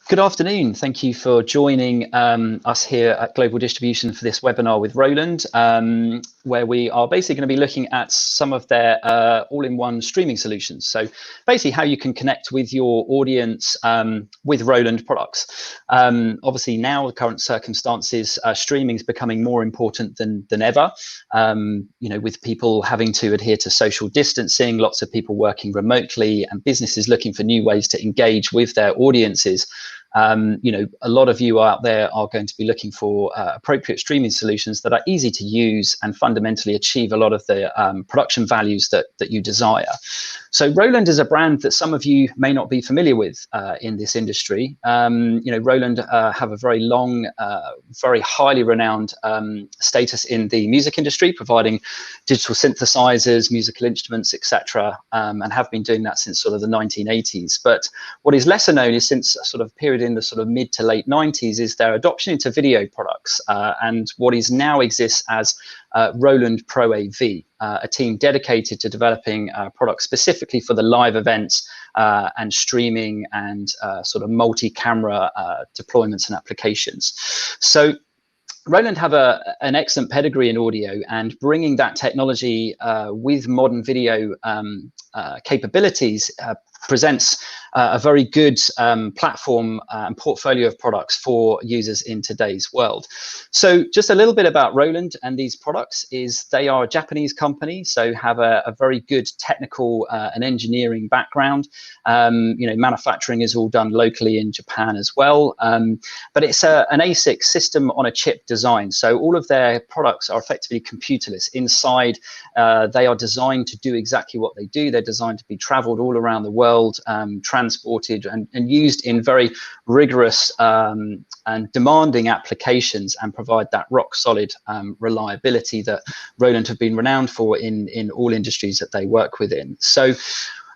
Good afternoon. Thank you for joining us here at Global Distribution for this webinar with Roland, where we are basically going to be looking at some of their all-in-one streaming solutions. So basically how you can connect with your audience with Roland products. Obviously now the current circumstances, streaming is becoming more important than ever. With people having to adhere to social distancing, lots of people working remotely and businesses looking for new ways to engage with their audiences. A lot of you out there are going to be looking for appropriate streaming solutions that are easy to use and fundamentally achieve a lot of the production values that you desire. So Roland is a brand that some of you may not be familiar with in this industry. Roland have a very long, very highly renowned status in the music industry, providing digital synthesizers, musical instruments, etc., and have been doing that since sort of the 1980s. But what is lesser known is since sort of period in the sort of mid to late 90s is their adoption into video products and what is now exists as Roland Pro AV, a team dedicated to developing products specifically for the live events and streaming and sort of multi-camera deployments and applications. So Roland have an excellent pedigree in audio, and bringing that technology with modern video capabilities presents a very good platform and portfolio of products for users in today's world. So just a little bit about Roland and these products is they are a Japanese company, so have a very good technical and engineering background. Manufacturing is all done locally in Japan as well, but it's an ASIC system on a chip design. So all of their products are effectively computerless. Inside, they are designed to do exactly what they do. They're designed to be traveled all around the world, transported and used in very rigorous and demanding applications, and provide that rock solid reliability that Roland have been renowned for in all industries that they work within. So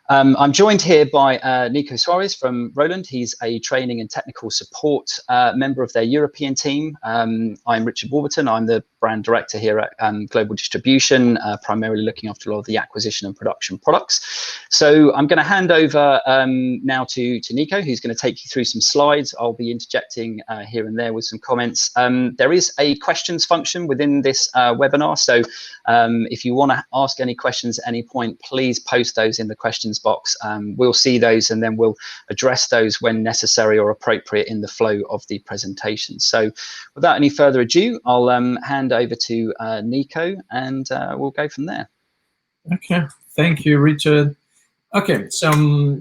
I'm joined here by Nico Suarez from Roland. He's a training and technical support member of their European team. I'm Richard Warburton. I'm the brand director here at Global Distribution, primarily looking after a lot of the acquisition and production products. So I'm going to hand over now to Nico, who's going to take you through some slides. I'll be interjecting here and there with some comments. There is a questions function within this webinar. So if you want to ask any questions at any point, please post those in the questions box. We'll see those and then we'll address those when necessary or appropriate in the flow of the presentation. So without any further ado, I'll hand over to Nico and we'll go from there. Okay, thank you, Richard. Okay, so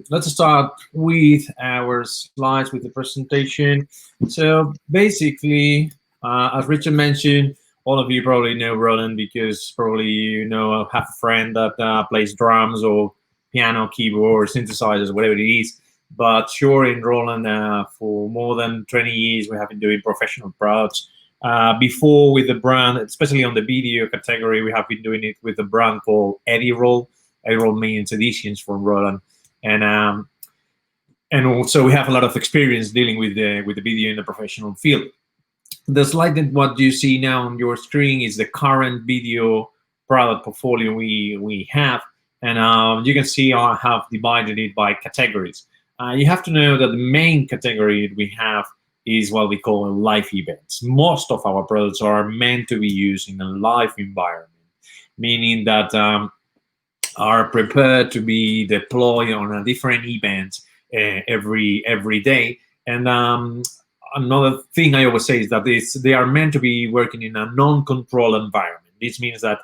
let's start with our slides with the presentation. So basically, as Richard mentioned, all of you probably know Roland because probably have a friend that plays drums or piano, keyboard, synthesizers, whatever it is. But sure, in Roland, for more than 20 years, we have been doing professional products. Before with the brand, especially on the video category, we have been doing it with a brand called Eddie-Roll. Eddie-Roll means editions from Roland, and also we have a lot of experience dealing with the video in the professional field. The slide that what you see now on your screen is the current video product portfolio we have. And you can see I have divided it by categories. You have to know that the main category we have is what we call live events. Most of our products are meant to be used in a live environment, meaning that are prepared to be deployed on a different event every day. And another thing I always say is that they are meant to be working in a non-controlled environment. This means that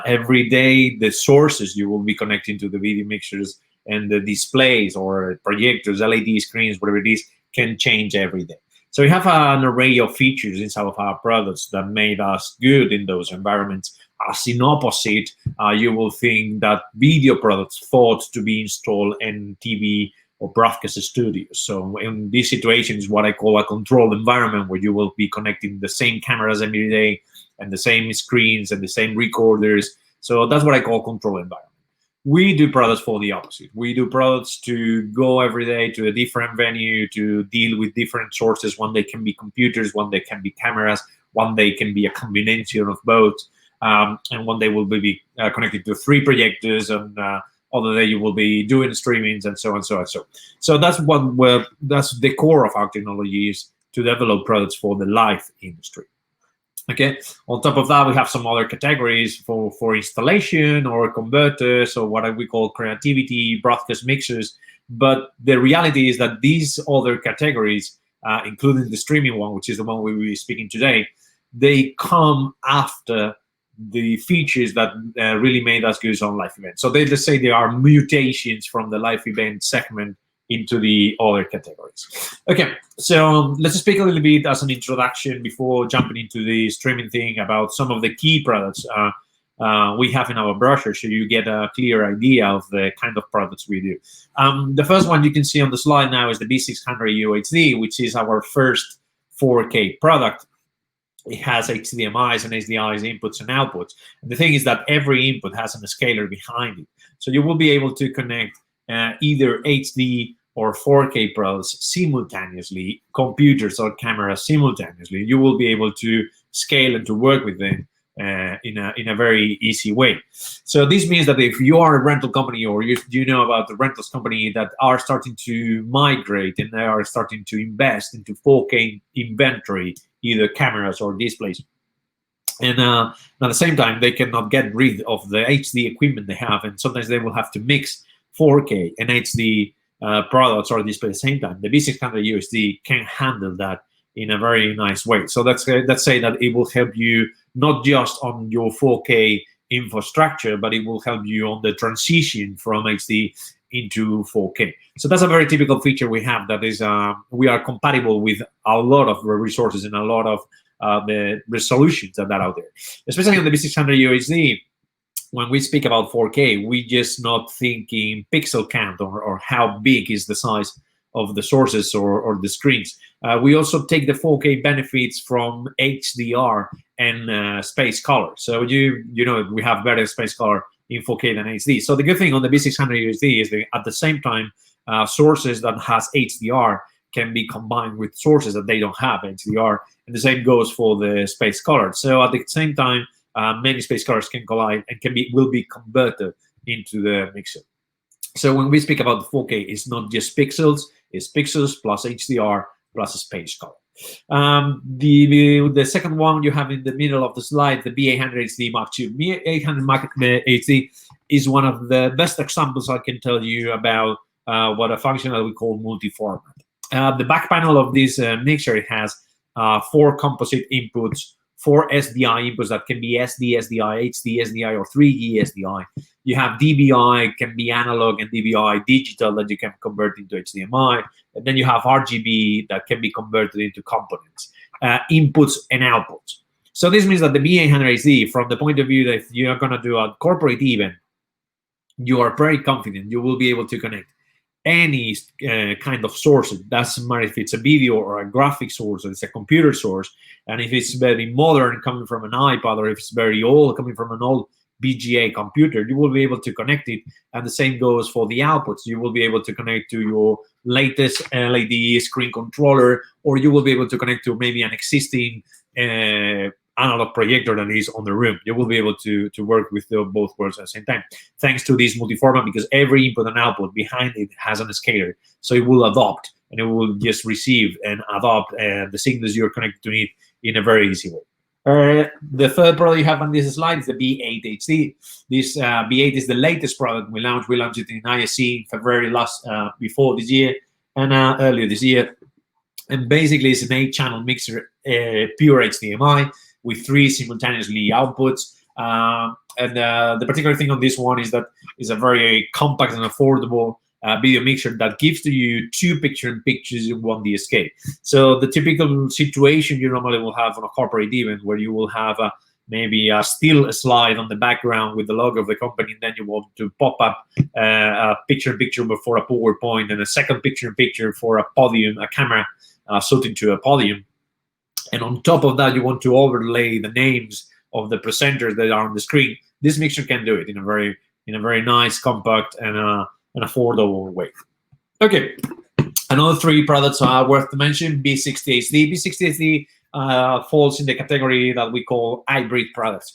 every day the sources you will be connecting to the video mixers and the displays or projectors, LED screens, whatever it is, can change every day. So we have an array of features inside of our products that made us good in those environments. As in opposite, you will think that video products thought to be installed in TV or broadcast studios. So in this situation is what I call a controlled environment, where you will be connecting the same cameras every day and the same screens and the same recorders. So that's what I call controlled environment. We do products for the opposite. We do products to go every day to a different venue to deal with different sources. One day can be computers, one day can be cameras, one day can be a combination of both. And one day will be connected to 3 projectors and Other day you will be doing streamings and so on, so on, so. So that's that's the core of our technology, is to develop products for the live industry. Okay. On top of that, we have some other categories for installation or converters, or what we call creativity, broadcast mixers. But the reality is that these other categories, including the streaming one, which is the one we will be speaking today, they come after the features that really made us good on live events. So let's say they are mutations from the live event segment into the other categories. Okay, so let's speak a little bit as an introduction before jumping into the streaming thing about some of the key products we have in our brochure, so you get a clear idea of the kind of products we do. The first one you can see on the slide now is the B600 UHD, which is our first 4K product. It has HDMIs and SDIs inputs and outputs. And the thing is that every input has a scaler behind it. So you will be able to connect either HD or 4K products simultaneously, computers or cameras simultaneously. You will be able to scale and to work with them in a very easy way. So this means that if you are a rental company, or you know about the rentals company that are starting to migrate and they are starting to invest into 4K inventory, either cameras or displays, and at the same time they cannot get rid of the HD equipment they have, and sometimes they will have to mix 4K and HD products or display at the same time, the B600 UHD can handle that in a very nice way. So let's say that it will help you not just on your 4K infrastructure, but it will help you on the transition from HD into 4K. So that's a very typical feature we have, that is we are compatible with a lot of resources and a lot of the resolutions that are out there. Especially on the B600 UHD, when we speak about 4K, we just not thinking pixel count or how big is the size of the sources or the screens. We also take the 4K benefits from HDR and space color. So you know we have better space color in 4K than HD. So the good thing on the B600 UHD is that at the same time, sources that has HDR can be combined with sources that they don't have HDR, and the same goes for the space color. So at the same time, many space colors can collide and will be converted into the mixer. So when we speak about the 4K, it's not just pixels, it's pixels plus HDR plus space color. The second one you have in the middle of the slide, the B800 HD Mark II. B800 Mark HD is one of the best examples I can tell you about what a function that we call multi-format. The back panel of this mixer, it has 4 composite inputs, 4 SDI inputs that can be SD, SDI, HD, SDI, or 3D SDI. You have DBI, can be analog, and DBI digital that you can convert into HDMI. And then you have RGB that can be converted into components, inputs and outputs. So this means that the B800 HD, from the point of view that if you are going to do a corporate event, you are very confident you will be able to connect any kind of source. It doesn't matter if it's a video or a graphic source or it's a computer source. And if it's very modern coming from an iPad, or if it's very old coming from an old BGA computer, you will be able to connect it. And the same goes for the outputs. You will be able to connect to your latest LED screen controller, or you will be able to connect to maybe an existing analog projector that is on the room. You will be able to work with both worlds at the same time, thanks to this multi-format, because every input and output behind it has an scaler. So it will adopt, and it will just receive and adopt the signals you're connected to it in a very easy way. The third product you have on this slide is the B8 HD. This B8 is the latest product we launched. We launched it in ISE in February before this year, and earlier this year. And basically, it's an 8-channel mixer, pure HDMI, with 3 simultaneously outputs. And the particular thing on this one is that it's a very compact and affordable video mixer that gives to you 2 picture-in-pictures in one DSK. So the typical situation you normally will have on a corporate event, where you will have maybe a still slide on the background with the logo of the company, and then you want to pop up a picture-in-picture for a PowerPoint, and a second picture-in-picture for a podium, a camera shooting to a podium. And on top of that, you want to overlay the names of the presenters that are on the screen. This mixer can do it in a very nice, compact, and an affordable way. Okay, another 3 products are worth to mention. B60 HD. B60 HD falls in the category that we call hybrid products.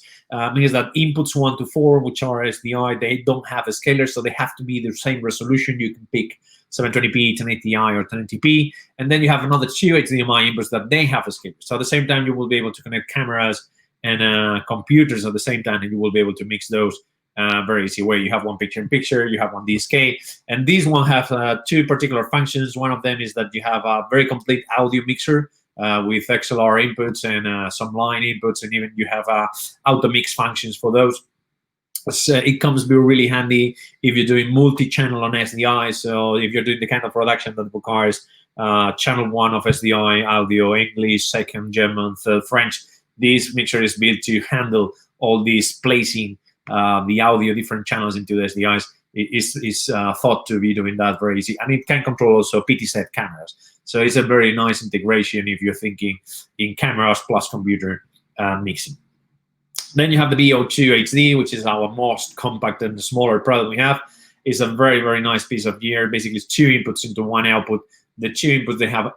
means that inputs 1 to 4, which are SDI, they don't have a scaler, so they have to be the same resolution. You can pick 720p, 1080i, or 1080p, and then you have another 2 HDMI inputs that they have a scaler. So at the same time, you will be able to connect cameras and computers at the same time, and you will be able to mix those very easy way. You have one picture-in-picture, you have one DSK, and these one have 2 particular functions. One of them is that you have a very complete audio mixer with XLR inputs and some line inputs, and even you have auto mix functions for those. So it comes to be really handy if you're doing multi-channel on SDI. So if you're doing the kind of production that requires channel 1 of SDI audio, English, second German, third French, this mixer is built to handle all these placing the audio different channels into the SDIs. Is thought to be doing that very easy, and it can control also PT set cameras. So it's a very nice integration if you're thinking in cameras plus computer mixing. Then you have the BO2 HD, which is our most compact and smaller product we have. It's a very, very nice piece of gear. Basically, it's 2 inputs into 1 output. The 2 inputs, they have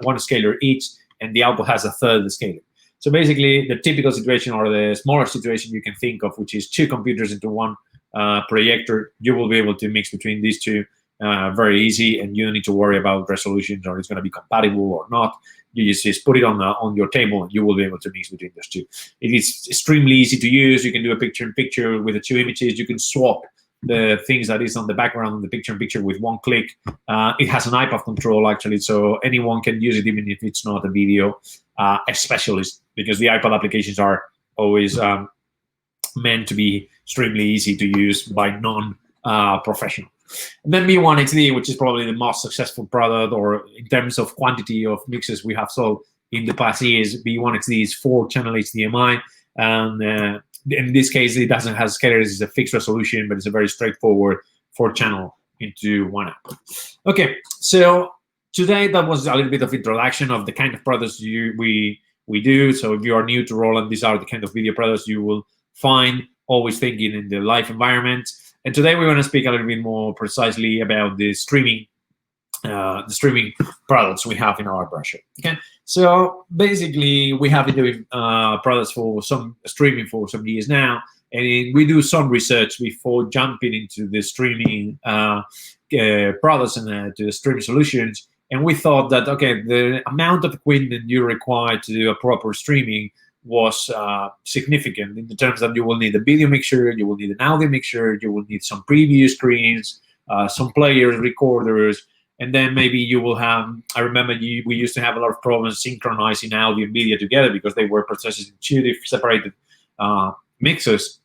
1 scaler each, and the output has a third scaler. So basically, the typical situation or the smaller situation you can think of, which is 2 computers into 1 projector, you will be able to mix between these 2 very easy, and you don't need to worry about resolutions or it's going to be compatible or not. You just put it on your table, and you will be able to mix between those 2. It is extremely easy to use. You can do a picture-in-picture with the 2 images. You can swap the things that is on the background of the picture-in-picture with 1 click. It has an iPad control, actually, so anyone can use it, even if it's not a video specialist, because the iPad applications are always meant to be extremely easy to use by non-professional. And then B1 HD, which is probably the most successful product, or in terms of quantity of mixes we have sold in the past years. B1 HD is 4-channel HDMI, and in this case, it doesn't have scalers. It's a fixed resolution, but it's a very straightforward 4-channel into 1 output. Okay, so today that was a little bit of introduction of the kind of products we do. So if you are new to Roland, these are the kind of video products you will find, always thinking in the live environment. And today we're going to speak a little bit more precisely about the streaming products we have in our brochure. Okay, so basically we have been doing products for some streaming for some years now, and we do some research before jumping into the streaming products and to the streaming solutions. And we thought that, okay, the amount of equipment you require to do a proper streaming was significant, in the terms that you will need a video mixer, you will need an audio mixer, you will need some preview screens, some players, recorders, and then maybe you will have, I remember we used to have a lot of problems synchronizing audio and video together because they were processed in 2 separated mixers.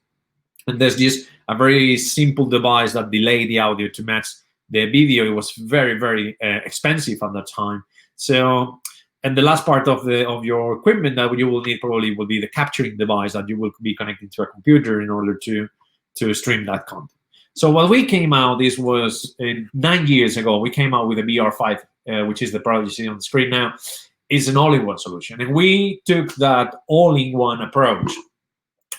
And there's just a very simple device that delayed the audio to match the video. It was very, very expensive at that time. So, and the last part of your equipment that you will need probably will be the capturing device that you will be connecting to a computer in order to stream that content. So what we came out, this was 9 years ago, we came out with a VR5, which is the product you see on the screen now. It's an all-in-one solution. And we took that all-in-one approach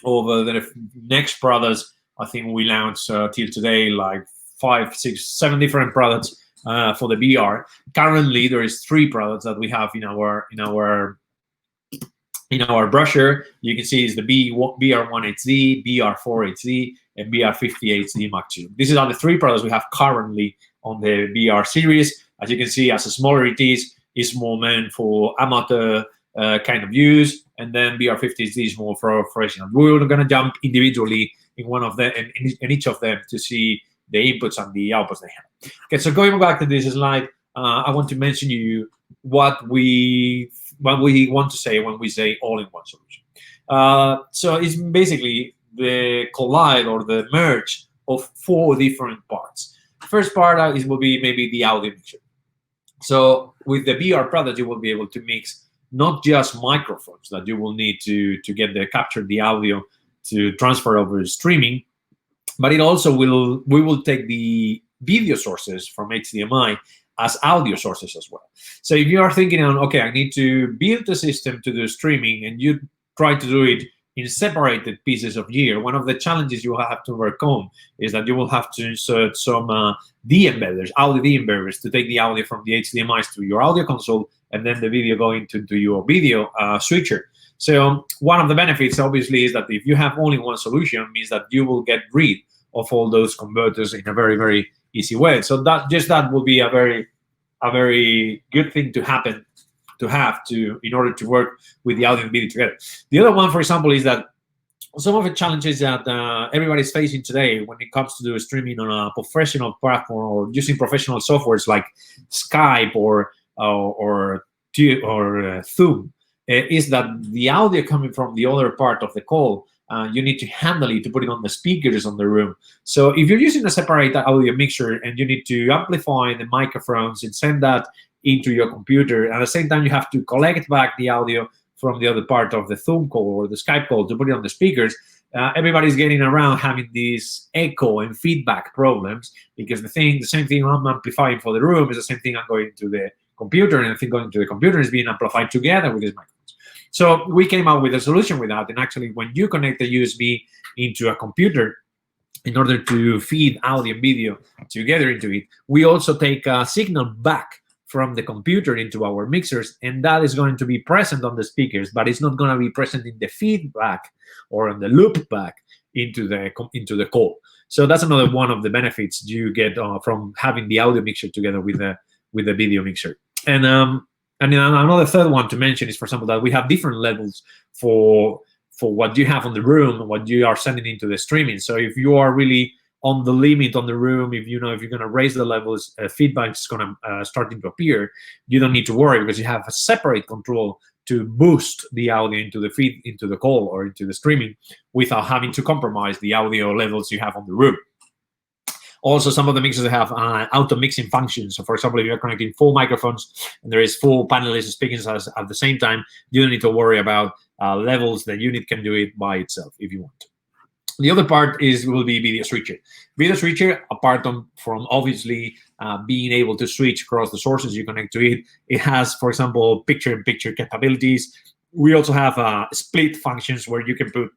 over the next products. I think we launched till today like 5, 6, 7 different products for the VR. Currently, there is 3 products that we have in our brochure. You can see is the VR1 HD, VR4 HD, and VR50 HD Mark II. These are the 3 products we have currently on the VR series. As you can see, as smaller it is more meant for amateur kind of use, and then VR50 HD is more for professional. We're going to jump individually in one of them, in each of them, to see the inputs and the outputs they have. Okay, so going back to this slide, I want to mention you what we want to say when we say all-in-one solution. So it's basically the collide or the merge of 4 different parts. First part will be maybe the audio mixture. So with the VR product, you will be able to mix not just microphones that you will need to get capture the audio to transfer over streaming, but it also we will take the video sources from HDMI as audio sources as well. So if you are thinking on, okay, I need to build a system to do streaming, and you try to do it in separated pieces of gear, one of the challenges you will have to overcome is that you will have to insert some de-embedders, audio de-embedders, to take the audio from the HDMIs to your audio console, and then the video going to your video switcher. So one of the benefits, obviously, is that if you have only one solution, it means that you will get rid of all those converters in a very, very easy way. So that will be a very good thing to happen, in order to work with the audio and video together. The other one, for example, is that some of the challenges that everybody's facing today when it comes to do streaming on a professional platform or using professional softwares like Skype or Zoom, is that the audio coming from the other part of the call, you need to handle it to put it on the speakers on the room. So if you're using a separate audio mixer and you need to amplify the microphones and send that into your computer, and at the same time you have to collect back the audio from the other part of the Zoom call or the Skype call to put it on the speakers, everybody's getting around having these echo and feedback problems, because the same thing I'm amplifying for the room is the same thing I'm going to the computer, and the thing going to the computer is being amplified together with these microphones. So we came up with a solution with that, and actually when you connect the USB into a computer in order to feed audio and video together into it, we also take a signal back from the computer into our mixers, and that is going to be present on the speakers, but it's not going to be present in the feedback or in the loop back into the call. So that's another one of the benefits you get from having the audio mixer together with the video mixer. And then another third one to mention is, for example, that we have different levels for what you have on the room and what you are sending into the streaming. So if you are really on the limit on the room, if you're going to raise the levels, feedback is going to starting to appear, you don't need to worry, because you have a separate control to boost the audio into the feed, into the call or into the streaming, without having to compromise the audio levels you have on the room. Also, some of the mixers have auto mixing functions. So for example, if you're connecting full microphones and there is full panelists speaking at the same time, you don't need to worry about levels. The unit can do it by itself if you want to. The other part will be video switcher. Video switcher, apart from obviously being able to switch across the sources you connect to it, it has, for example, picture-in-picture capabilities. We also have split functions where you can put,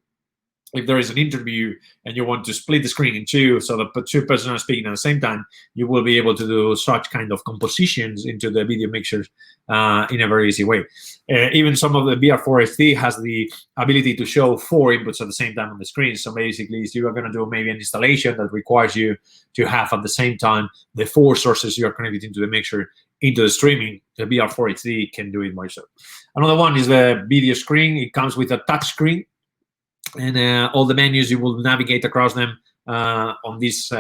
if there is an interview and you want to split the screen in two so that two persons are speaking at the same time, you will be able to do such kind of compositions into the video mixers in a very easy way. Even some of the VR4HD has the ability to show 4 inputs at the same time on the screen. So basically, if you are going to do maybe an installation that requires you to have at the same time the 4 sources you are connected into the mixer into the streaming, the VR4HD can do it by itself. Another one is the video screen. It comes with a touch screen, and all the menus, you will navigate across them on this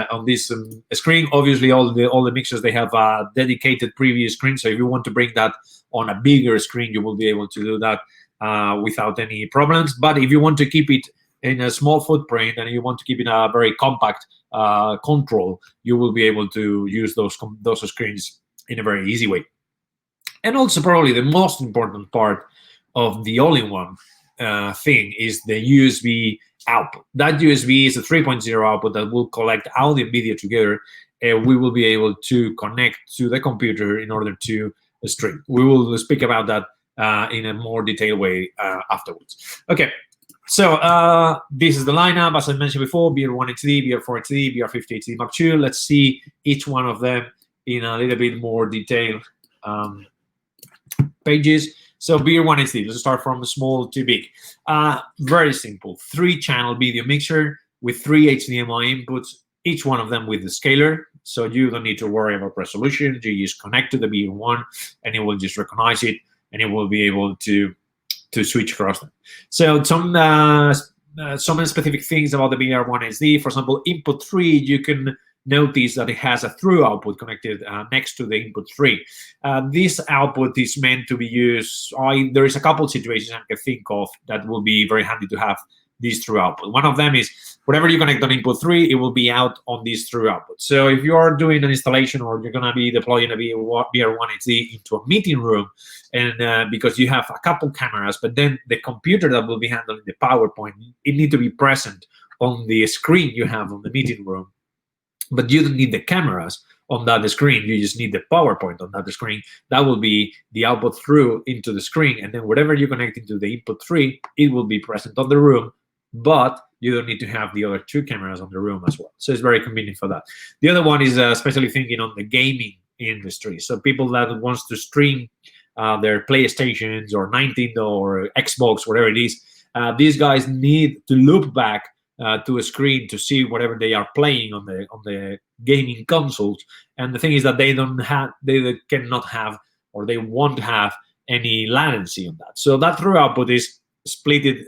screen. Obviously, all the mixers, they have a dedicated preview screen. So if you want to bring that on a bigger screen, you will be able to do that without any problems. But if you want to keep it in a small footprint and you want to keep it a very compact control, you will be able to use those screens in a very easy way. And also, probably the most important part of the all-in-one thing is the USB output. That USB is a 3.0 output that will collect audio and video together, and we will be able to connect to the computer in order to stream. We will speak about that in a more detailed way afterwards. Okay, so this is the lineup, as I mentioned before: VR1 HD, VR4 HD, VR50 HD Mark II. Let's see each one of them in a little bit more detail pages. So VR1 HD, let's start from small to big. Very simple, 3-channel video mixer with 3 HDMI inputs, each one of them with the scaler. So you don't need to worry about resolution. You just connect to the VR1 and it will just recognize it, and it will be able to switch across them. So some specific things about the VR1 HD. For example, input 3, you can notice that it has a through output connected next to the input 3. This output is meant to be used. There is a couple situations I can think of that will be very handy to have this through output. One of them is whatever you connect on input 3, it will be out on this through output. So if you are doing an installation or you're going to be deploying a VR1 HD into a meeting room, and because you have a couple cameras, but then the computer that will be handling the PowerPoint, it needs to be present on the screen you have on the meeting room. But you don't need the cameras on that screen. You just need the PowerPoint on that screen. That will be the output through into the screen. And then whatever you connect into the input 3, it will be present on the room, but you don't need to have the other 2 cameras on the room as well. So it's very convenient for that. The other one is especially thinking on the gaming industry. So people that wants to stream their PlayStations or Nintendo or Xbox, whatever it is. These guys need to loop back to a screen to see whatever they are playing on the gaming consoles. And the thing is that they cannot have, or they won't have, any latency on that. So that through output is split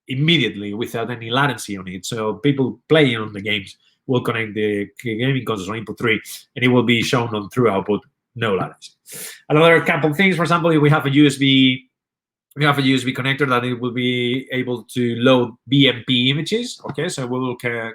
immediately without any latency on it. So people playing on the games will connect the gaming console on input 3, and it will be shown on through output, no latency. Another couple of things, for example, if we have a USB connector that it will be able to load BMP images. Okay, so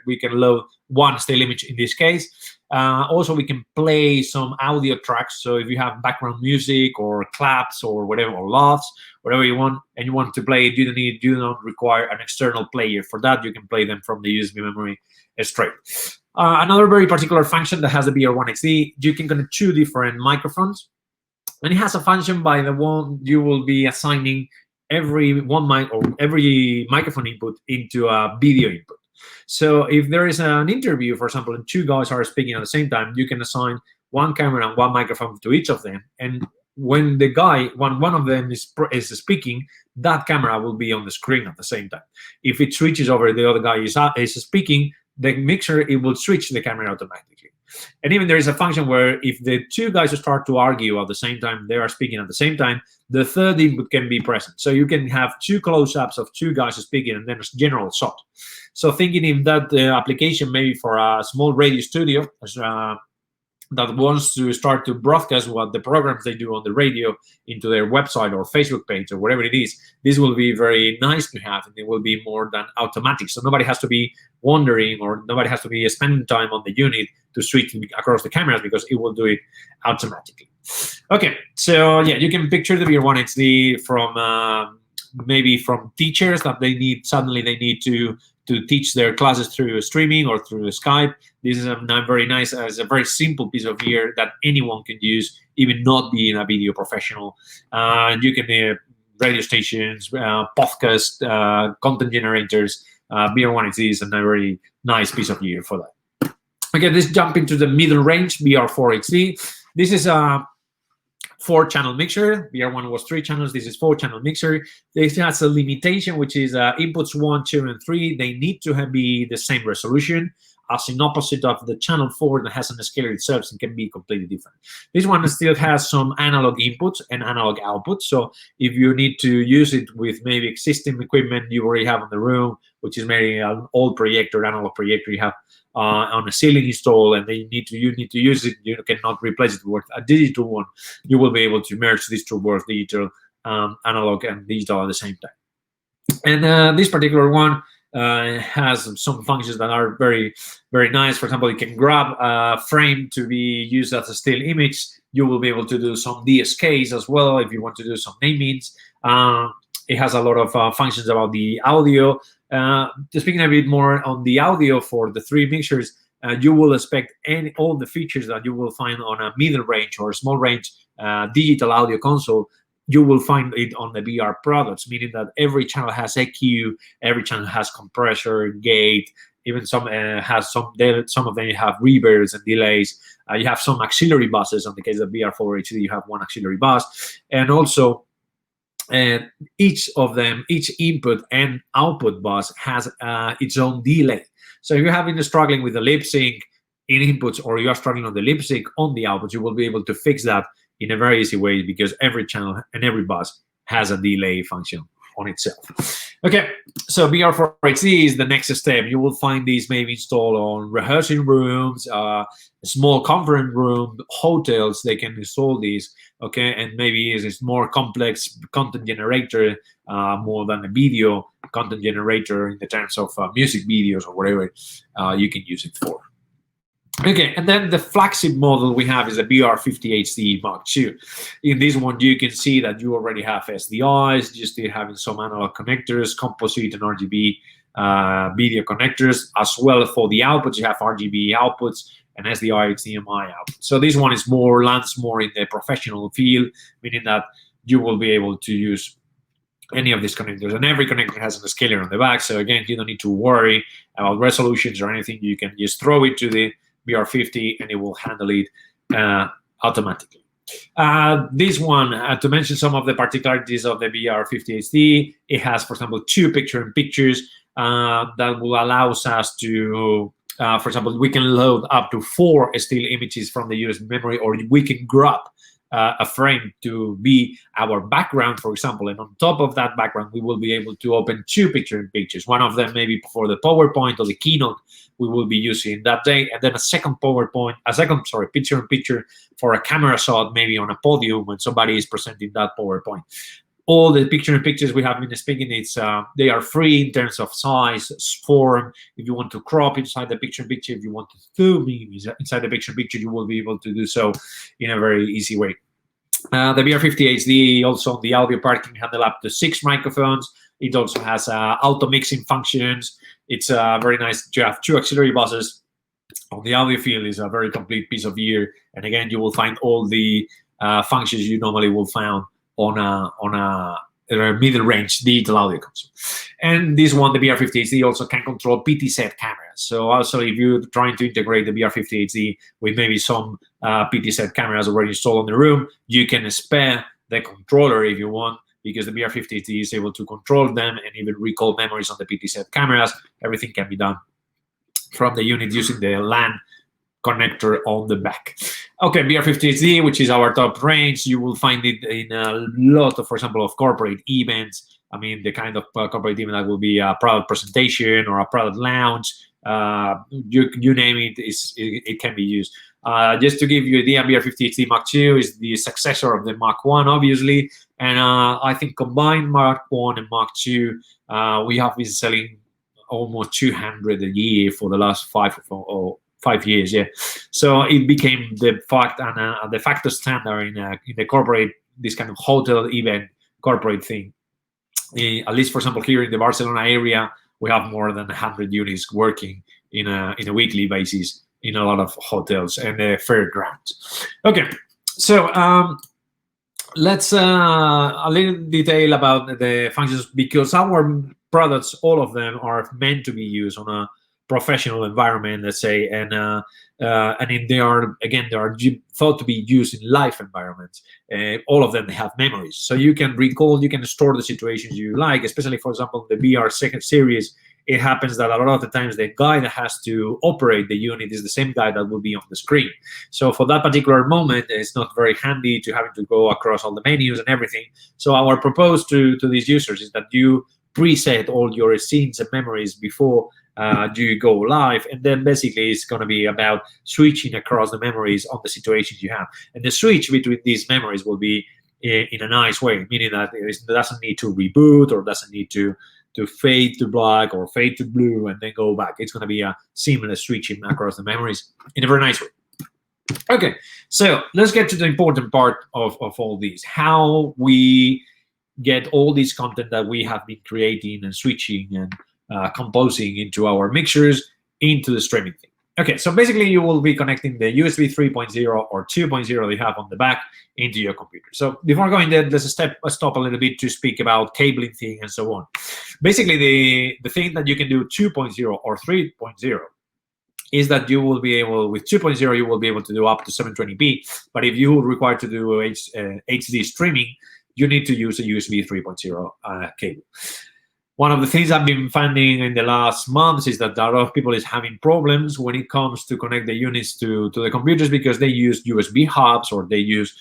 we can load one still image in this case. Also, we can play some audio tracks. So if you have background music or claps or whatever, or laughs, whatever you want, and you want to play it, you don't require an external player for that. You can play them from the USB memory straight. Another very particular function that has the BR1XD, you can connect 2 different microphones. And it has a function by the one you will be assigning every microphone input into a video input. So if there is an interview, for example, and 2 guys are speaking at the same time, you can assign 1 camera and 1 microphone to each of them. And when one of them is speaking, that camera will be on the screen at the same time. If it switches over, the other guy is speaking, the mixer, it will switch the camera automatically. And even there is a function where if the 2 guys start to argue at the same time, they are speaking at the same time, the third input can be present. So you can have 2 close-ups of 2 guys speaking and then a general shot. So thinking in that application, maybe for a small radio studio that wants to start to broadcast what the programs they do on the radio into their website or Facebook page or whatever it is, this will be very nice to have, and it will be more than automatic. So nobody has to be wondering, or nobody has to be spending time on the unit to switch across the cameras, because it will do it automatically. Okay, so yeah, you can picture the BR1XD from maybe from teachers that they need to teach their classes through streaming or through Skype. This is a very nice, it's a very simple piece of gear that anyone can use, even not being a video professional. You can radio stations, podcast, content generators. BR1XD is a very nice piece of gear for that. Okay, let's jump into the middle range, BR4XD. This is a 4-channel mixer. BR1 was 3 channels. This is 4-channel mixer. This has a limitation, which is inputs 1, 2, and 3. They need to be the same resolution, as in opposite of the channel 4 that has an scaler itself and can be completely different. This one still has some analog inputs and analog outputs. So if you need to use it with maybe existing equipment you already have in the room, which is maybe an old projector, analog projector you have on a ceiling install, and you need to use it, you cannot replace it with a digital one, you will be able to merge these two worlds, digital, analog, and digital at the same time. And this particular one has some functions that are very, very nice. For example, you can grab a frame to be used as a still image. You will be able to do some DSKs as well if you want to do some namings. It has a lot of functions about the audio. Speaking a bit more on the audio for the 3 mixers, you will expect all the features that you will find on a middle range or small range digital audio console. You will find it on the BR products, meaning that every channel has EQ, every channel has compressor, gate, even some some of them have reverbs and delays. You have some auxiliary buses. In the case of BR4HD, you have 1 auxiliary bus, and also each of them, each input and output bus has its own delay. So if you're struggling with the lip sync in inputs, or you are struggling on the lip sync on the outputs, you will be able to fix that in a very easy way, because every channel and every bus has a delay function on itself. Okay, so BR4XD is the next step. You will find these maybe installed on rehearsing rooms, small conference room, hotels. They can install these. Okay, and maybe it's more complex content generator, more than a video content generator in the terms of music videos or whatever you can use it for. Okay, and then the flagship model we have is the BR50HD Mark II. In this one, you can see that you already have SDIs, you're still having some analog connectors, composite and RGB video connectors, as well for the outputs. You have RGB outputs and SDI, HDMI outputs. So this one is lands more in the professional field, meaning that you will be able to use any of these connectors, and every connector has a scaler on the back. So again, you don't need to worry about resolutions or anything. You can just throw it to the BR50 and it will handle it automatically. This one, to mention some of the particularities of the VR50HD, it has, for example, 2 picture-in-pictures that will allow us to, for example, we can load up to 4 still images from the USB memory, or we can grab a frame to be our background, for example, and on top of that background, we will be able to open 2 picture-in-pictures. One of them maybe for the PowerPoint or the keynote we will be using that day, and then a second picture-in-picture for a camera shot, maybe on a podium when somebody is presenting that PowerPoint. All the picture-in-pictures we have been speaking, they are free in terms of size, form. If you want to crop inside the picture-in-picture, if you want to zoom inside the picture-in-picture, you will be able to do so in a very easy way. The VR50HD, also on the audio part, can handle up to 6 microphones. It also has auto mixing functions. It's very nice to have 2 auxiliary buses. On the audio field, is a very complete piece of gear. And again, you will find all the functions you normally will find on a middle-range digital audio console. And this one, the VR50HD, also can control PT-set cameras. So also, if you're trying to integrate the VR50HD with maybe some PT-set cameras already installed in the room, you can spare the controller if you want, because the VR50HD is able to control them and even recall memories on the PT-set cameras. Everything can be done from the unit using the LAN connector on the back. Okay, VR50HD, which is our top range, you will find it in a lot of, for example, of corporate events. I mean, the kind of corporate event that will be a product presentation or a product launch, you name it, it can be used. Just to give you an idea, VR50HD Mark II is the successor of the Mark I, obviously, and I think combined Mark I and Mark II, we have been selling almost 200 a year for the last 5 years, yeah. So it became the fact and de facto standard in the corporate, this kind of hotel event corporate thing. At least, for example, here in the Barcelona area, we have more than 100 units working in a weekly basis in a lot of hotels and fairgrounds. Okay, so let's a little detail about the functions, because our products, all of them, are meant to be used on a professional environment, let's say, and they are thought to be used in live environments. All of them have memories, so you can recall, you can store the situations you like. Especially, for example, the VR second series, it happens that a lot of the times the guy that has to operate the unit is the same guy that will be on the screen. So for that particular moment, it's not very handy to having to go across all the menus and everything. So our proposal to these users is that you preset all your scenes and memories before you go live, and then basically it's going to be about switching across the memories on the situations you have, and the switch between these memories will be in a nice way, meaning that it doesn't need to reboot or doesn't need to fade to black or fade to blue and then go back. It's going to be a seamless switching across the memories in a very nice way. Okay, so let's get to the important part of all these, how we get all this content that we have been creating and switching and composing into our mixers into the streaming thing. Okay, so basically you will be connecting the USB 3.0 or 2.0 you have on the back into your computer. So before going there, let's stop a little bit to speak about cabling thing and so on. Basically, the thing that you can do 2.0 or 3.0 is that you will be able, with 2.0, you will be able to do up to 720p. But if you require to do HD streaming, you need to use a USB 3.0 cable. One of the things I've been finding in the last months is that a lot of people is having problems when it comes to connect the units to the computers, because they use USB hubs or they use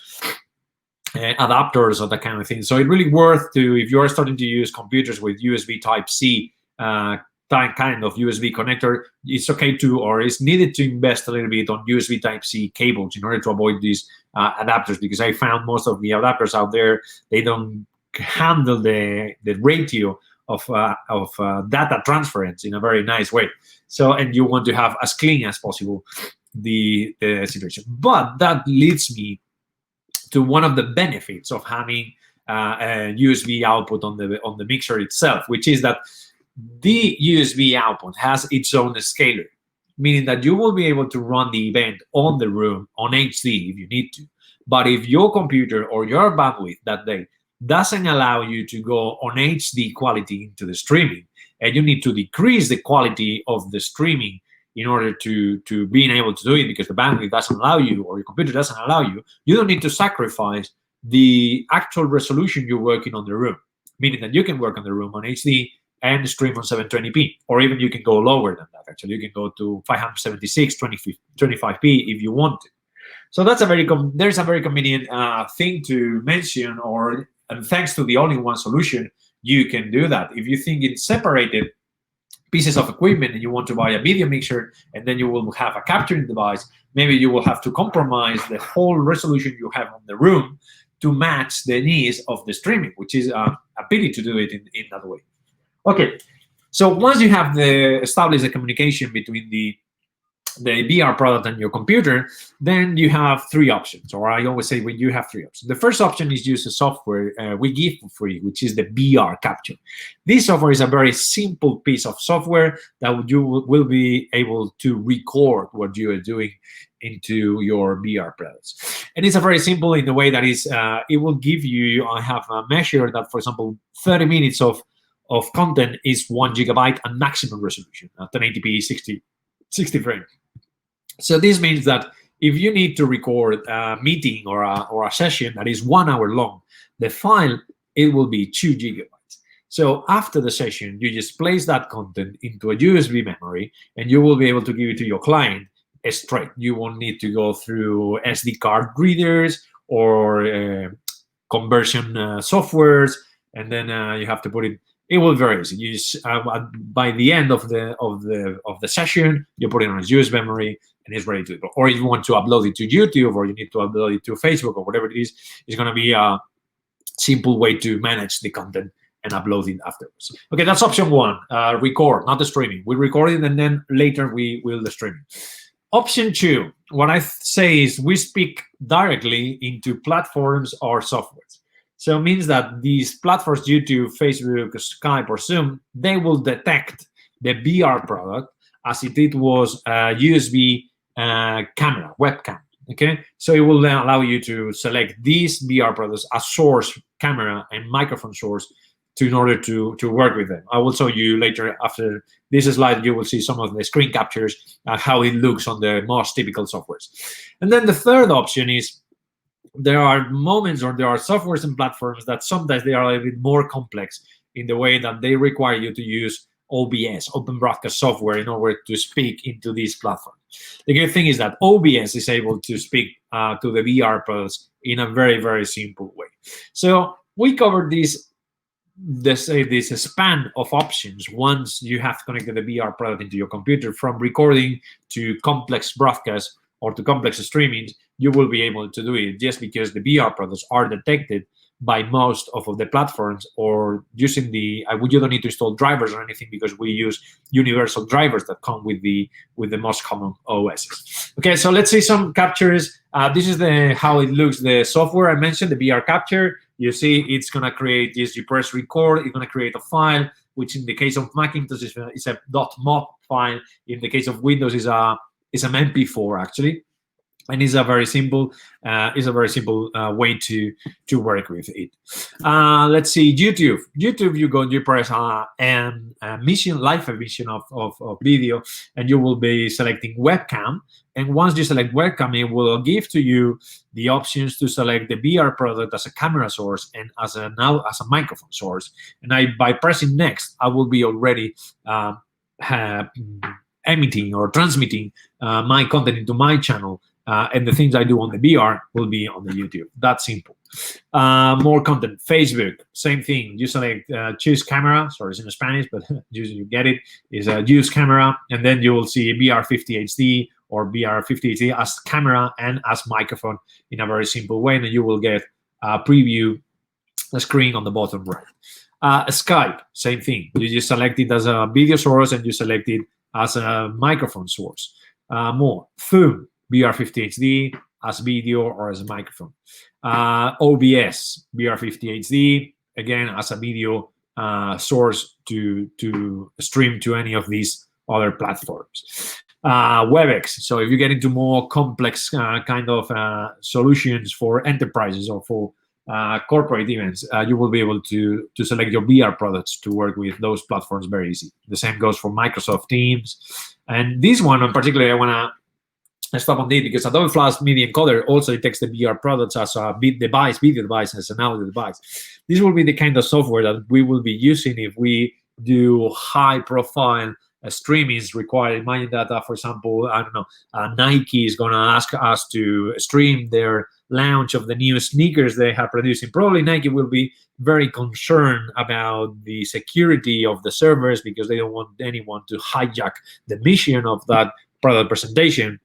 adapters or that kind of thing. So it's really worth to, if you are starting to use computers with USB Type-C kind of USB connector, it's okay to, or it's needed to invest a little bit on USB Type-C cables in order to avoid these adapters, because I found most of the adapters out there, they don't handle the ratio of data transference in a very nice way. So, and you want to have as clean as possible the situation. But that leads me to one of the benefits of having a USB output on the mixer itself, which is that the USB output has its own scaler, meaning that you will be able to run the event on the room on HD if you need to. But if your computer or your bandwidth that day doesn't allow you to go on HD quality into the streaming, and you need to decrease the quality of the streaming in order to being able to do it, because the bandwidth doesn't allow you or your computer doesn't allow you, you don't need to sacrifice the actual resolution you're working on the room, meaning that you can work on the room on HD and stream on 720p, or even you can go lower than that. Actually, you can go to 576, 25p if you want to. So that's a very there's a very convenient thing to mention, and thanks to the all-in-one solution, you can do that. If you think in separated pieces of equipment and you want to buy a video mixer and then you will have a capturing device, maybe you will have to compromise the whole resolution you have on the room to match the needs of the streaming, which is a pity to do it in that way. Okay, so once you have established the communication between the VR product and your computer, then you have three options, or I always say when you have three options. The first option is use a software we give for free, which is the VR capture. This software is a very simple piece of software that you will be able to record what you are doing into your VR products. And it's a very simple in the way that is, it will give you, I have a measure that, for example, 30 minutes of content is 1 GB and maximum resolution, 1080p 60 frames. So this means that if you need to record a meeting or a session that is 1 hour long, the file, it will be 2 GB. So after the session, you just place that content into a USB memory and you will be able to give it to your client straight. You won't need to go through SD card readers or conversion softwares, and then you have to put it. It will vary. You just, by the end of the session, you put it on a USB memory and it's ready to go. Or if you want to upload it to YouTube, or you need to upload it to Facebook, or whatever it is, it's going to be a simple way to manage the content and upload it afterwards. Okay, that's option one. Record, not the streaming. We record it and then later we will the streaming. Option two, what I say is we speak directly into platforms or softwares. So it means that these platforms, YouTube, Facebook, Skype, or Zoom, they will detect the VR product as if it was a USB camera, webcam. Okay, so it will then allow you to select these VR products as source camera and microphone source in order to work with them. I will show you later after this slide. You will see some of the screen captures, how it looks on the most typical softwares. And then the third option is, there are moments or there are softwares and platforms that sometimes they are a little bit more complex in the way that they require you to use OBS, Open Broadcast Software, in order to speak into these platforms. The good thing is that OBS is able to speak to the VR products in a very, very simple way. So we covered this span of options once you have connected the VR product into your computer, from recording to complex broadcast or to complex streaming. You will be able to do it just because the VR products are detected by most of the platforms, or using you don't need to install drivers or anything, because we use universal drivers that come with the most common OSs. Okay, so let's see some captures. This is how it looks. The software I mentioned, the VR capture. You see, it's gonna create. Yes, you press record. It's gonna create a file, which in the case of Macintosh is a .mov file. In the case of Windows, is an MP4 actually. And it's a very simple, way to work with it. Let's see, YouTube. YouTube, you press live emission of video, and you will be selecting webcam. And once you select webcam, it will give to you the options to select the VR product as a camera source and as a microphone source. And by pressing next, I will be already emitting or transmitting my content into my channel. And the things I do on the VR will be on the YouTube. That's simple. More content. Facebook, same thing. You select choose camera. Sorry, it's in Spanish, but you get it. Is use camera, and then you will see VR 50 HD or VR 50 HD as camera and as microphone in a very simple way. And then you will get a preview screen on the bottom right. Skype, same thing. You just select it as a video source and you select it as a microphone source. More. Zoom. VR 50 HD as video or as a microphone. OBS, VR 50 HD, again, as a video source to stream to any of these other platforms. WebEx, so if you get into more complex kind of solutions for enterprises or for corporate events, you will be able to select your VR products to work with those platforms very easy. The same goes for Microsoft Teams. And this one in particular, I want to stop on this because Adobe Flash Media Encoder also takes the VR products as a video device, as an audio device. This will be the kind of software that we will be using if we do high-profile streamings required. Imagine that, for example, I don't know, Nike is going to ask us to stream their launch of the new sneakers they have produced. And probably Nike will be very concerned about the security of the servers because they don't want anyone to hijack the mission of that product presentation.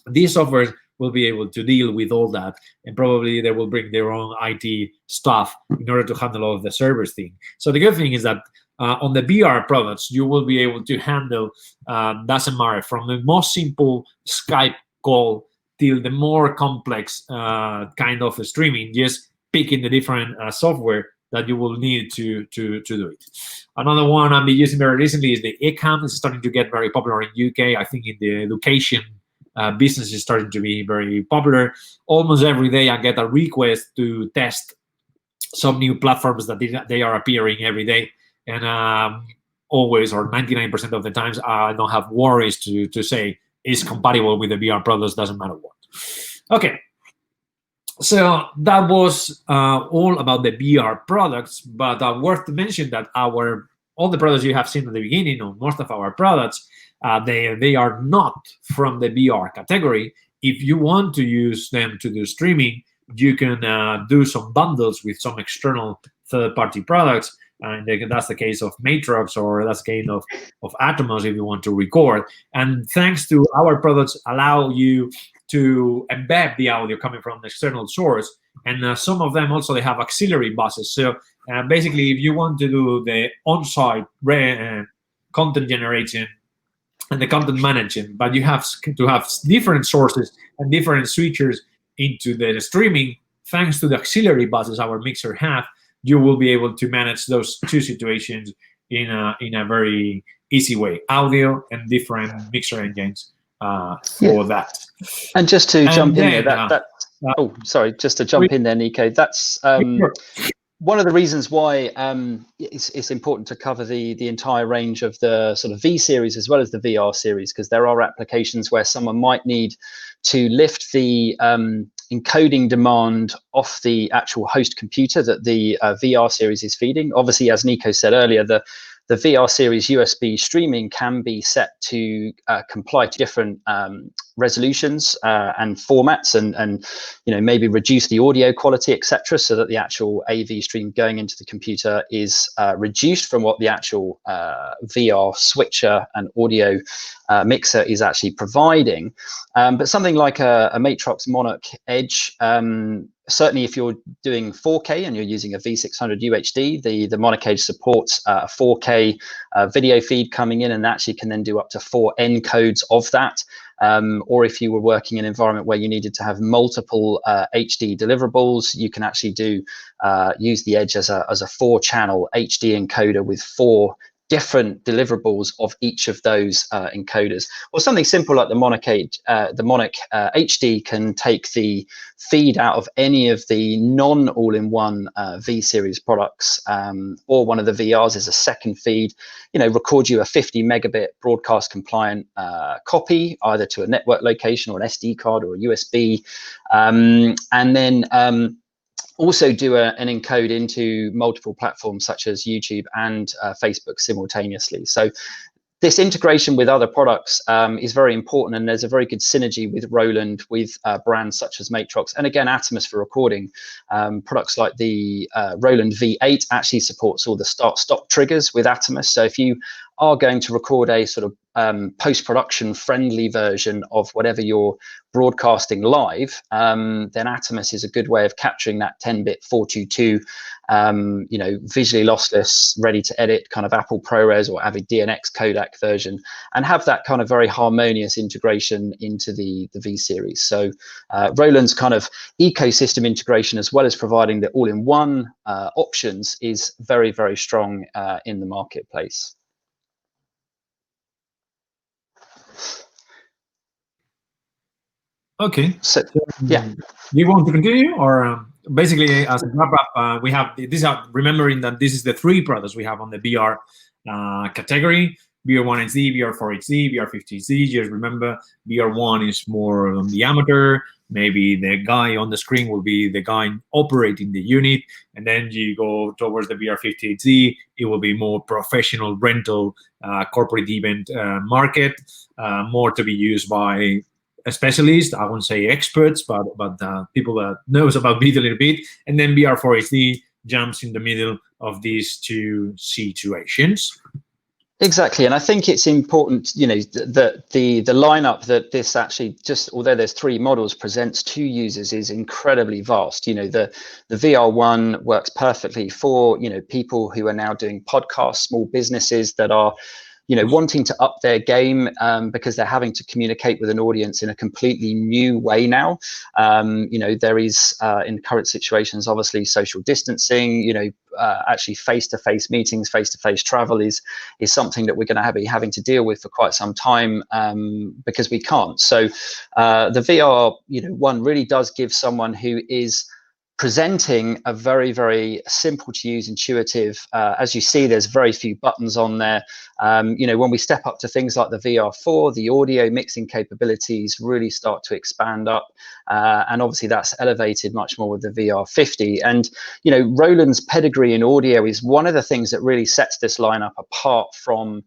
These softwares will be able to deal with all that, and probably they will bring their own IT staff in order to handle all of the servers thing. So the good thing is that on the VR products, you will be able to handle, doesn't matter, from the most simple Skype call till the more complex kind of streaming, just picking the different software that you will need to do it. Another one I've been using very recently is the Ecamm. It's starting to get very popular in UK. I think in the education business is starting to be very popular. Almost every day I get a request to test some new platforms that they are appearing every day. And always, or 99% of the times, I don't have worries to say is compatible with the VR products, doesn't matter what. Okay, so that was all about the VR products, but worth to mention that all the products you have seen at the beginning, or most of our products, they are not from the VR category. If you want to use them to do streaming, you can do some bundles with some external third-party products. And that's the case of Matrox, or that's the case of Atomos if you want to record. And thanks to our products, allow you to embed the audio coming from an external source. And some of them also, they have auxiliary buses. So basically, if you want to do the on-site content generation and the content managing, but you have to have different sources and different switchers into the streaming, thanks to the auxiliary buses our mixer have, you will be able to manage those two situations in a very easy way, audio and different mixer engines for that. And just to jump in there, just to jump in there, Nico, that's one of the reasons why it's important to cover the entire range of the sort of V series as well as the VR series, because there are applications where someone might need to lift the encoding demand off the actual host computer that the VR series is feeding. Obviously, as Nico said earlier, the VR series USB streaming can be set to comply to different resolutions and formats, and maybe reduce the audio quality, etc., so that the actual AV stream going into the computer is reduced from what the actual VR switcher and audio mixer is actually providing. But something like a Matrox Monarch Edge, certainly if you're doing 4K and you're using a V600 UHD, the Monarch Edge supports a 4K video feed coming in, and actually can then do up to 4 encodes of that. Or if you were working in an environment where you needed to have multiple HD deliverables, you can actually use the Edge as a 4-channel HD encoder with 4 different deliverables of each of those encoders. Or something simple like the Monarch HD can take the feed out of any of the non-all-in-one V series products, or one of the VRs is a second feed, record you a 50 megabit broadcast compliant copy, either to a network location or an SD card or a USB, and then also do an encode into multiple platforms such as YouTube and Facebook simultaneously. So this integration with other products is very important, and there's a very good synergy with Roland, with brands such as Matrox, and again Atomos for recording. Products like the Roland V8 actually supports all the start-stop triggers with Atomos. So if you are going to record a sort of post-production friendly version of whatever you're broadcasting live, then Atomos is a good way of capturing that 10-bit 422, visually lossless, ready to edit kind of Apple ProRes or Avid DNX codec version, and have that kind of very harmonious integration into the V series. So Roland's kind of ecosystem integration, as well as providing the all-in-one options, is very, very strong in the marketplace. Okay. So, yeah. You want to continue, or basically, as a wrap up, we have these are remembering that this is the three products we have on the VR category: VR1HD, VR4HD, VR50HD. Just remember, VR1 is more on the amateur. Maybe the guy on the screen will be the guy operating the unit, and then you go towards the VR50HD. It will be more professional rental, corporate event market, more to be used by specialists. I won't say experts, but people that knows about video a little bit. And then VR4HD jumps in the middle of these two situations. Exactly, and I think it's important, that the lineup that this actually, just although there's three models, presents to users is incredibly vast. The VR1 works perfectly for people who are now doing podcasts, small businesses that are wanting to up their game because they're having to communicate with an audience in a completely new way now. There is in current situations, obviously, social distancing. Actually, face-to-face meetings, face-to-face travel is something that we're going to be having to deal with for quite some time because we can't. So the VR, one really does give someone who is presenting a very, very simple to use, intuitive. As you see, there's very few buttons on there. When we step up to things like the VR4, the audio mixing capabilities really start to expand up. And obviously that's elevated much more with the VR50. And, Roland's pedigree in audio is one of the things that really sets this lineup apart from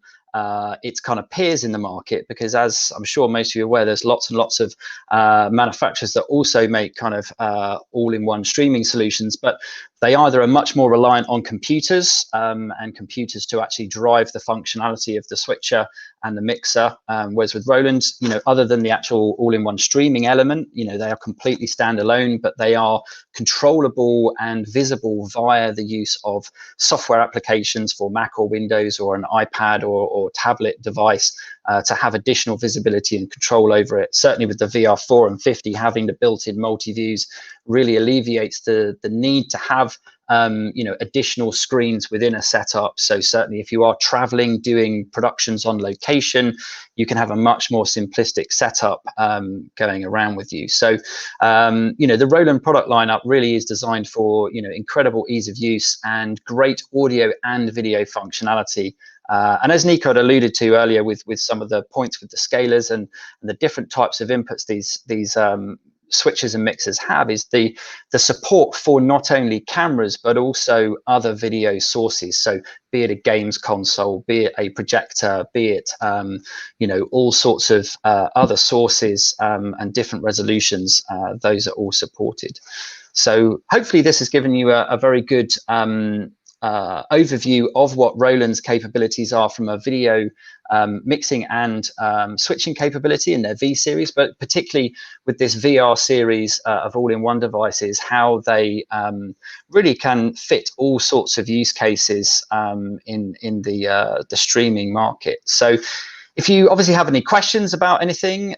its kind of peers in the market, because as I'm sure most of you are aware, there's lots and lots of manufacturers that also make kind of all-in-one streaming solutions, but they either are much more reliant on computers and computers to actually drive the functionality of the switcher and the mixer, whereas with Roland, other than the actual all-in-one streaming element, they are completely standalone, but they are controllable and visible via the use of software applications for Mac or Windows or an iPad or tablet device to have additional visibility and control over it. Certainly with the VR4 and 50, having the built-in multi-views really alleviates the need to have additional screens within a setup. So certainly if you are traveling, doing productions on location, you can have a much more simplistic setup going around with you. So the Roland product lineup really is designed for incredible ease of use and great audio and video functionality. And as Nico had alluded to earlier with some of the points with the scalers and the different types of inputs these switches and mixers have, is the support for not only cameras but also other video sources. So be it a games console, be it a projector, be it all sorts of other sources and different resolutions, those are all supported. So hopefully this has given you a very good overview of what Roland's capabilities are from a video mixing and switching capability in their V series, but particularly with this VR series of all-in-one devices, how they really can fit all sorts of use cases in the streaming market. So if you obviously have any questions about anything,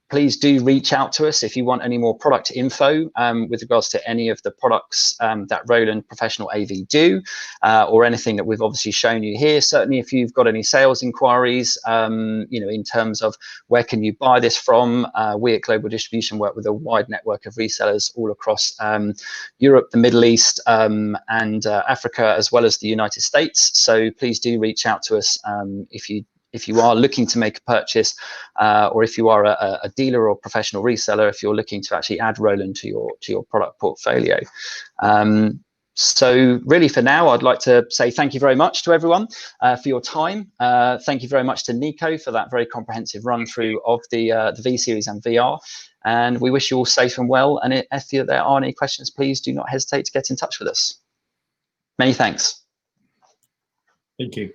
please do reach out to us if you want any more product info with regards to any of the products that Roland Professional AV do, or anything that we've obviously shown you here. Certainly, if you've got any sales inquiries, in terms of where can you buy this from, we at Global Distribution work with a wide network of resellers all across Europe, the Middle East, and Africa, as well as the United States. So please do reach out to us if you are looking to make a purchase, or if you are a dealer or professional reseller, if you're looking to actually add Roland to your product portfolio. So really for now, I'd like to say thank you very much to everyone for your time. Thank you very much to Nico for that very comprehensive run through of the V series and VR. And we wish you all safe and well. And if there are any questions, please do not hesitate to get in touch with us. Many thanks. Thank you.